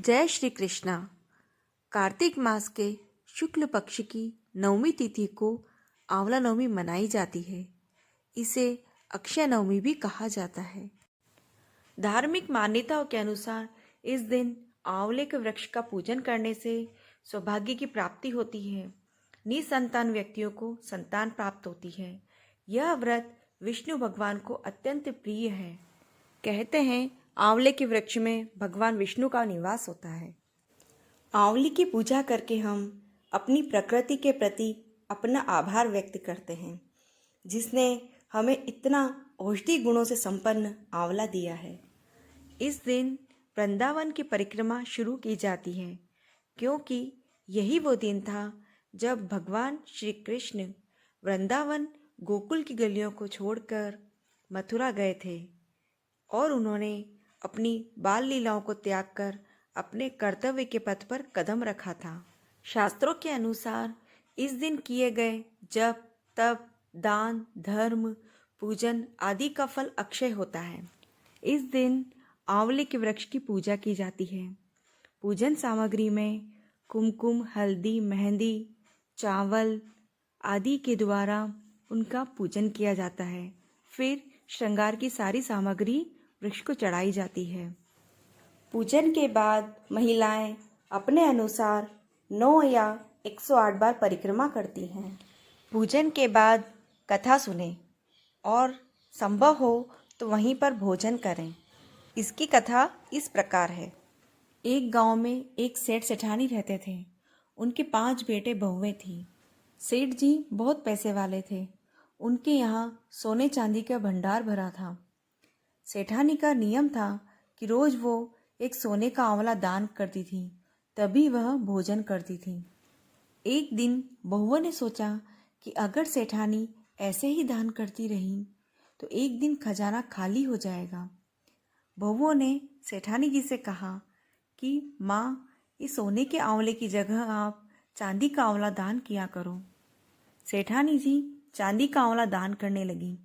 जय श्री कृष्णा। कार्तिक मास के शुक्ल पक्ष की नवमी तिथि को आंवला नवमी मनाई जाती है। इसे अक्षय नवमी भी कहा जाता है। धार्मिक मान्यताओं के अनुसार इस दिन आंवले के वृक्ष का पूजन करने से सौभाग्य की प्राप्ति होती है। निसंतान व्यक्तियों को संतान प्राप्त होती है। यह व्रत विष्णु भगवान को अत्यंत प्रिय है। कहते हैं आंवले के वृक्ष में भगवान विष्णु का निवास होता है। आंवले की पूजा करके हम अपनी प्रकृति के प्रति अपना आभार व्यक्त करते हैं, जिसने हमें इतना औषधि गुणों से संपन्न आंवला दिया है। इस दिन वृंदावन की परिक्रमा शुरू की जाती है, क्योंकि यही वो दिन था जब भगवान श्री कृष्ण वृंदावन गोकुल की गलियों को छोड़कर मथुरा गए थे और उन्होंने अपनी बाल लीलाओं को त्याग कर अपने कर्तव्य के पथ पर कदम रखा था। शास्त्रों के अनुसार इस दिन किए गए जप, तप, दान, धर्म, पूजन आदि का फल अक्षय होता है। इस दिन आंवले के वृक्ष की पूजा की जाती है। पूजन सामग्री में कुमकुम, हल्दी, मेहंदी, चावल आदि के द्वारा उनका पूजन किया जाता है। फिर श्रृंगार की सारी सामग्री वृक्ष को चढ़ाई जाती है। पूजन के बाद महिलाएं अपने अनुसार 9 या 108 बार परिक्रमा करती हैं। पूजन के बाद कथा सुने और संभव हो तो वहीं पर भोजन करें। इसकी कथा इस प्रकार है। एक गांव में एक सेठ सेठानी रहते थे। उनके 5 बेटे बहुएं थीं। सेठ जी बहुत पैसे वाले थे। उनके यहाँ सोने चांदी का भंडार भरा था। सेठानी का नियम था कि रोज वो एक सोने का आंवला दान करती थी, तभी वह भोजन करती थी। एक दिन बहुओं ने सोचा कि अगर सेठानी ऐसे ही दान करती रही तो एक दिन खजाना खाली हो जाएगा। बहुओं ने सेठानी जी से कहा कि माँ, इस सोने के आंवले की जगह आप चांदी का आंवला दान किया करो। सेठानी जी चांदी का आंवला दान करने लगी।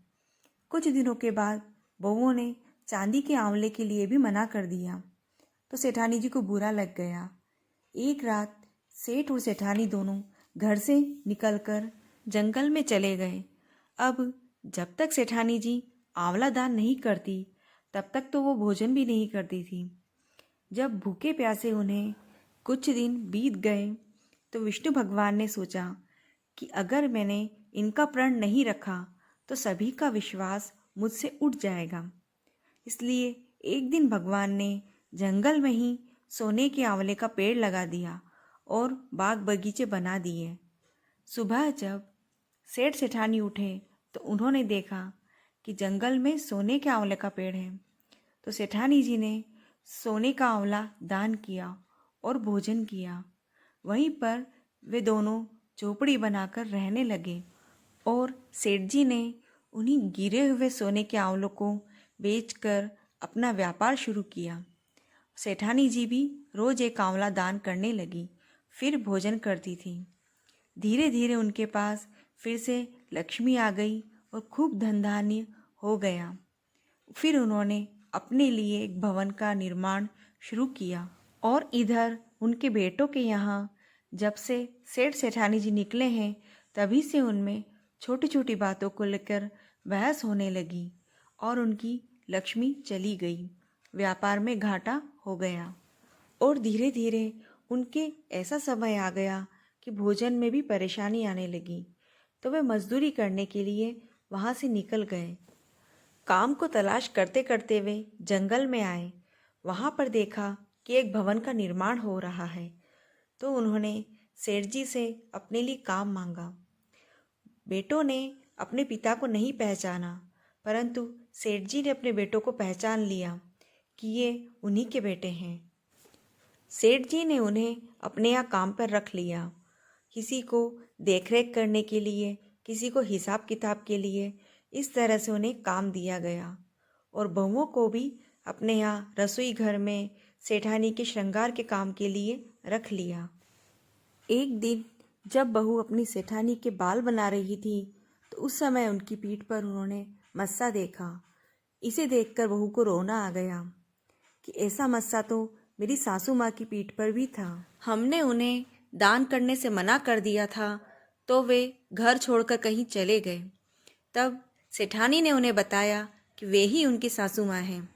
कुछ दिनों के बाद बहुओं ने चांदी के आंवले के लिए भी मना कर दिया, तो सेठानी जी को बुरा लग गया। एक रात सेठ और सेठानी दोनों घर से निकलकर जंगल में चले गए। अब जब तक सेठानी जी आंवला दान नहीं करती, तब तक तो वो भोजन भी नहीं करती थी। जब भूखे प्यासे उन्हें कुछ दिन बीत गए, तो विष्णु भगवान ने सोचा कि अगर मैंने इनका प्रण नहीं रखा तो सभी का विश्वास मुझसे उठ जाएगा। इसलिए एक दिन भगवान ने जंगल में ही सोने के आंवले का पेड़ लगा दिया और बाग बगीचे बना दिए। सुबह जब सेठ सेठानी उठे तो उन्होंने देखा कि जंगल में सोने के आंवले का पेड़ है। तो सेठानी जी ने सोने का आंवला दान किया और भोजन किया। वहीं पर वे दोनों झोपड़ी बनाकर रहने लगे और सेठ जी ने उन्हीं गिरे हुए सोने के आंवलों को बेचकर अपना व्यापार शुरू किया। सेठानी जी भी रोज एक आंवला दान करने लगी, फिर भोजन करती थी। धीरे धीरे उनके पास फिर से लक्ष्मी आ गई और खूब धन धान्य हो गया। फिर उन्होंने अपने लिए एक भवन का निर्माण शुरू किया और इधर उनके बेटों के यहाँ जब से सेठ सेठानी जी निकले हैं, तभी से उनमें छोटी छोटी बातों को लेकर बहस होने लगी और उनकी लक्ष्मी चली गई। व्यापार में घाटा हो गया और धीरे धीरे उनके ऐसा समय आ गया कि भोजन में भी परेशानी आने लगी। तो वे मजदूरी करने के लिए वहाँ से निकल गए। काम को तलाश करते करते वे जंगल में आए। वहाँ पर देखा कि एक भवन का निर्माण हो रहा है। तो उन्होंने सेठ जी से अपने लिए काम मांगा। बेटों ने अपने पिता को नहीं पहचाना, परंतु सेठ जी ने अपने बेटों को पहचान लिया कि ये उन्हीं के बेटे हैं। सेठ जी ने उन्हें अपने यहाँ काम पर रख लिया। किसी को देखरेख करने के लिए, किसी को हिसाब किताब के लिए, इस तरह से उन्हें काम दिया गया। और बहुओं को भी अपने यहाँ रसोई घर में सेठानी के श्रृंगार के काम के लिए रख लिया। एक दिन जब बहू अपनी सेठानी के बाल बना रही थी, तो उस समय उनकी पीठ पर उन्होंने मस्सा देखा। इसे देखकर बहू को रोना आ गया कि ऐसा मस्सा तो मेरी सासू माँ की पीठ पर भी था। हमने उन्हें दान करने से मना कर दिया था तो वे घर छोड़कर कहीं चले गए। तब सेठानी ने उन्हें बताया कि वे ही उनकी सासू माँ हैं।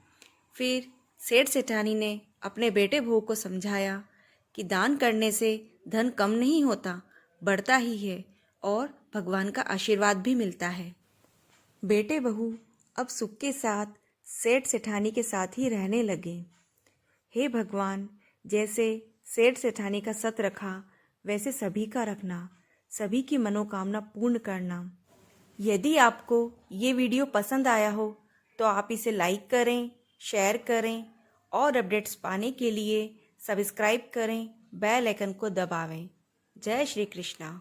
फिर सेठ सेठानी ने अपने बेटे बहू को समझाया कि दान करने से धन कम नहीं होता, बढ़ता ही है और भगवान का आशीर्वाद भी मिलता है। बेटे बहू अब सुख के साथ सेठ सेठानी के साथ ही रहने लगे। हे भगवान, जैसे सेठ सेठानी का सत रखा वैसे सभी का रखना, सभी की मनोकामना पूर्ण करना। यदि आपको ये वीडियो पसंद आया हो तो आप इसे लाइक करें, शेयर करें और अपडेट्स पाने के लिए सब्सक्राइब करें, बेल आइकन को दबावें। जय श्री कृष्णा।